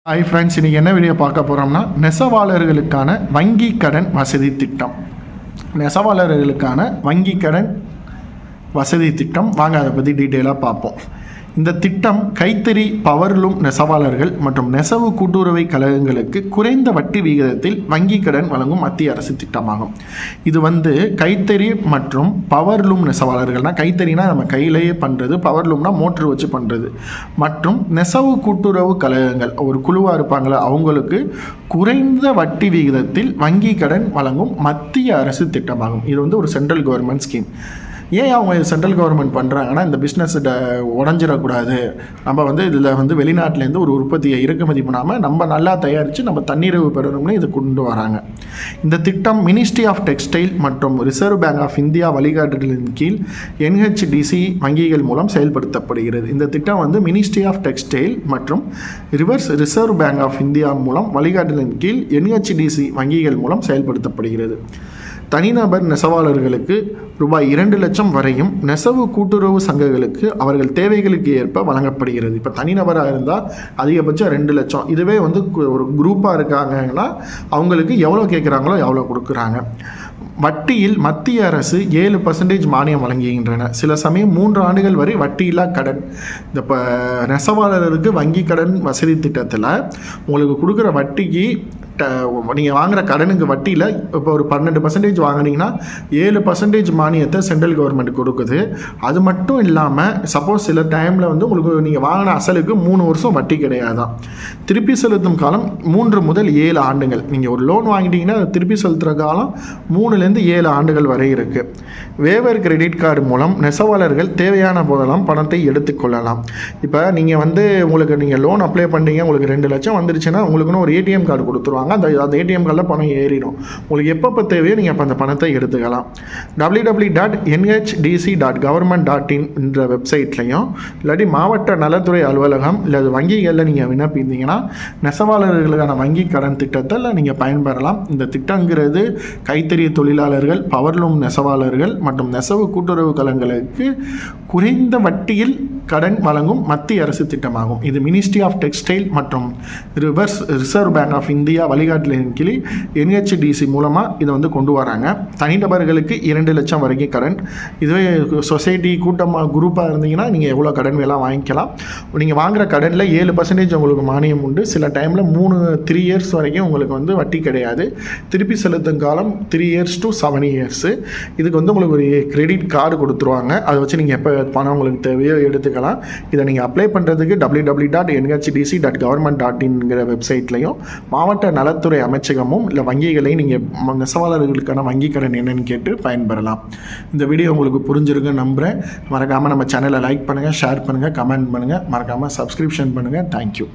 Hi friends, இன்றைக்கி என்ன video பார்க்க போகிறோம்னா நெசவாளர்களுக்கான வங்கி கடன் வசதி திட்டம். நெசவாளர்களுக்கான வங்கி கடன் வசதி திட்டம் வாங்க அதை பற்றி டீட்டெயிலாக பார்ப்போம். இந்த திட்டம் கைத்தறி, பவர்லூம் நெசவாளர்கள் மற்றும் நெசவு கூட்டுறவை கழகங்களுக்கு குறைந்த வட்டி விகிதத்தில் வங்கி கடன் வழங்கும் மத்திய அரசு திட்டமாகும். இது கைத்தறி மற்றும் பவர்லூம் நெசவாளர்கள்னால், கைத்தறினா நம்ம கையிலேயே பண்ணுறது, பவர்லூம்னா மோட்ரு வச்சு பண்ணுறது, மற்றும் நெசவு கூட்டுறவு கழகங்கள் ஒரு குழுவாக இருப்பாங்களே அவங்களுக்கு குறைந்த வட்டி விகிதத்தில் வங்கி கடன் வழங்கும் மத்திய அரசு திட்டமாகும். இது ஒரு சென்ட்ரல் கவர்மெண்ட் ஸ்கீம். ஏன் அவங்க சென்ட்ரல் கவர்மெண்ட் பண்ணுறாங்கன்னா, இந்த பிஸ்னஸ் உடஞ்சிடக்கூடாது, நம்ம இதில் வெளிநாட்டிலேருந்து ஒரு உற்பத்தியை இறக்குமதி பண்ணாமல் நம்ம நல்லா தயாரித்து நம்ம தன்னிறைவு பெறணும்னு இது கொண்டு வராங்க. இந்த திட்டம் மினிஸ்ட்ரி ஆஃப் டெக்ஸ்டைல் மற்றும் ரிசர்வ் பேங்க் ஆஃப் இந்தியா வழிகாட்டுதலின் கீழ் NHDC வங்கிகள் மூலம் செயல்படுத்தப்படுகிறது. இந்த திட்டம் மினிஸ்ட்ரி ஆஃப் டெக்ஸ்டைல் மற்றும் ரிசர்வ் பேங்க் ஆஃப் இந்தியா மூலம் வழிகாட்டுதலின் கீழ் NHDC வங்கிகள் மூலம் செயல்படுத்தப்படுகிறது. தனிநபர் நெசவாளர்களுக்கு ரூபாய் 2 லட்சம் வரையும், நெசவு கூட்டுறவு சங்கங்களுக்கு அவர்கள் தேவைகளுக்கு ஏற்ப வழங்கப்படுகிறது. இப்போ தனிநபராக இருந்தால் அதிகபட்சம் 2 லட்சம். இதுவே ஒரு குரூப்பாக இருக்காங்கன்னா அவங்களுக்கு எவ்வளோ கேட்குறாங்களோ எவ்வளோ கொடுக்குறாங்க. வட்டியில் மத்திய அரசு 7% மானியம் வழங்குகின்றன. சில சமயம் 3 ஆண்டுகள் வரை வட்டியில்லா கடன். இந்த நெசவாளருக்கு வங்கி கடன் வசதி திட்டத்தில் உங்களுக்கு கொடுக்குற வட்டிக்கு நீங்கள் வாங்குகிற கடனுக்கு வட்டியில் இப்போ ஒரு 12% வாங்கினீங்கன்னா 7% மானியத்தை சென்ட்ரல் கவர்மெண்ட் கொடுக்குது. அது மட்டும் இல்லாமல் சப்போஸ் சில டைமில் உங்களுக்கு நீங்கள் வாங்கின அசலுக்கு 3 வருஷம் வட்டி கிடையாதான். திருப்பி செலுத்தும் காலம் 3 முதல் 7 ஆண்டுகள். நீங்கள் ஒரு லோன் வாங்கிட்டீங்கன்னா அதை திருப்பி செலுத்துகிற காலம் 3லேருந்து 7 ஆண்டுகள் வரை இருக்குது. வேவர் கிரெடிட் கார்டு மூலம் நெசவாளர்கள் தேவையான போதெல்லாம் பணத்தை எடுத்துக்கொள்ளலாம். இப்போ நீங்கள் உங்களுக்கு லோன் அப்ளை பண்ணுறீங்க, உங்களுக்கு 2 லட்சம் வந்துருச்சுன்னா உங்களுக்குன்னு ஒரு ATM கார்டு கொடுத்துருவாங்க. அந்த ATM கார்டில் பணம் ஏறிடும். உங்களுக்கு எப்போ தேவையோ நீங்கள் அப்போ அந்த பணத்தை எடுத்துக்கலாம். www.nhdc.government.in என்ற வெப்சைட்லையும் இல்லாட்டி மாவட்ட நலத்துறை அலுவலகம் இல்லை வங்கிகளில் நீங்கள் விண்ணப்பிந்தீங்கன்னா நெசவாளர்களுக்கான வங்கி கடன் திட்டத்தில் நீங்கள் பயன்பெறலாம். இந்த திட்டங்கிறது கைத்தறி தொழிலாளர்கள், பவர்லூம் நெசவாளர்கள் மற்றும் நெசவு கூட்டுறவு கழகங்களுக்கு குறைந்த வட்டியில் கடன் வழங்கும் மத்திய அரசு திட்டமாகும். இது மினிஸ்ட்ரி ஆஃப் டெக்ஸ்டைல் மற்றும் ரிசர்வ் பேங்க் ஆஃப் இந்தியா வழிகாட்டுதலின் கீழ் NHDC மூலமாக இதை கொண்டு வராங்க. தனிநபர்களுக்கு 2 லட்சம் வரைக்கும் கடன். இதுவே சொசைட்டி, கூட்டமாக, குரூப்பாக இருந்தீங்கன்னா நீங்கள் எவ்வளோ கடன் வேலாம் வாங்கிக்கலாம். நீங்கள் வாங்குகிற கடனில் 7% உங்களுக்கு மானியம் உண்டு. சில டைமில் 3 இயர்ஸ் வரைக்கும் உங்களுக்கு வட்டி கிடையாது. திருப்பி செலுத்தும் காலம் 3 years to 7 years. இதுக்கு உங்களுக்கு ஒரு கிரெடிட் கார்டு கொடுத்துருவாங்க. அதை வச்சு நீங்கள் எப்போ பணம் உங்களுக்கு தேவையோ எடுத்துக்கலாம். இதை நீங்கள் அப்ளை பண்ணுறதுக்கு www.nhdc.government.in வெப்சைட்லையும் மாவட்ட நலத்துறை அமைச்சகமும் இல்லை வங்கிகளையும் நீங்கள் நெசவாளர்களுக்கான வங்கி கடன் என்னன்னு கேட்டு பயன்பெறலாம். இந்த வீடியோ உங்களுக்கு புரிஞ்சிருக்குன்னு நம்புகிறேன். மறக்காமல் நம்ம சேனலை லைக் பண்ணுங்கள், ஷேர் பண்ணுங்கள், கமெண்ட் பண்ணுங்கள், மறக்காமல் சப்ஸ்கிரிப்ஷன் பண்ணுங்கள். தேங்க்யூ.